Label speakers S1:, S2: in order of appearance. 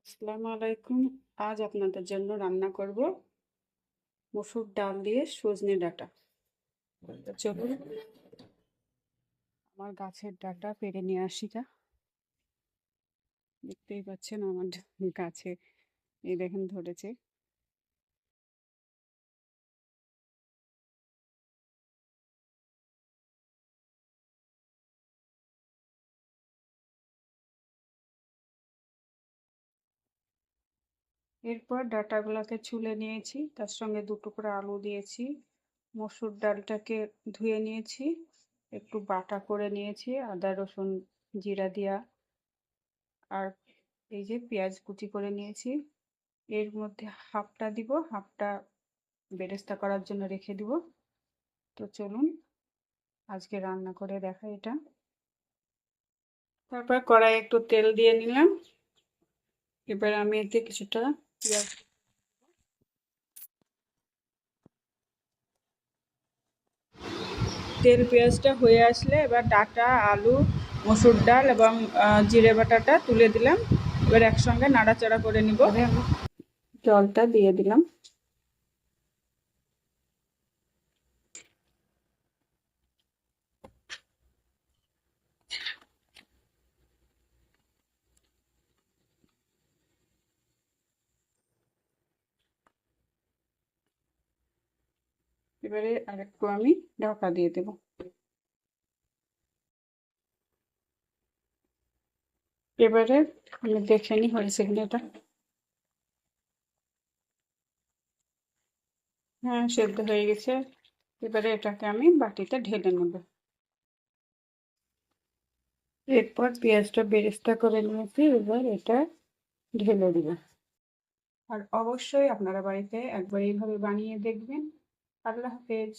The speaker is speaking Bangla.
S1: আসসালামু আলাইকুম। আজ আপনাদের জন্য রান্না করব মসুর ডাল দিয়ে সজনে ডাঁটা। তো চলুন আমার গাছের ডাঁটা পেড়ে নিয়ে আসি। দেখতেই পাচ্ছেন আমার গাছে এই দেখেন ধরেছে। এরপর ডাঁটাগুলোকে ছুলে নিয়েছি, তার সঙ্গে 2 টুকরা আলু দিয়েছি, মসুর ডালটাকে ধুয়ে নিয়েছি, একটু বাটা করে নিয়েছি আদা রসুন জিরা দিয়া, আর এই যে পেঁয়াজ কুচি করে নিয়েছি। এর মধ্যে হাফটা দিব, হাফটা বেরেস্তা করার জন্য রেখে দিব। তো চলুন আজকে রান্না করে দেখাই এটা। তারপর কড়াই একটু তেল দিয়ে নিলাম। এবার আমি এতে কিছুটা পেঁয়াজ, পেঁয়াজটা হয়ে আসলে এবার ডাঁটা, আলু, মসুর ডাল এবং জিরে বাটাটা তুলে দিলাম। এবার একসঙ্গে নাড়াচাড়া করে নিব। জলটা দিয়ে দিলাম। এবারে আরেকটু আমি ঢাকা দিয়ে দেব। এবারে আমি দেখে নিই হয়েছে কিনা এটা। হ্যাঁ, সেদ্ধ হয়ে গেছে। এবারে এটাকে আমি বাটিতে ঢেলে নেব। এরপর পেঁয়াজটা বেরেস্তা করে নিয়েছি, এবার এটা ঢেলে দিব। আর অবশ্যই আপনারা বাড়িতে একবার এইভাবে বানিয়ে দেখবেন। আল্লাহ হাফেজ।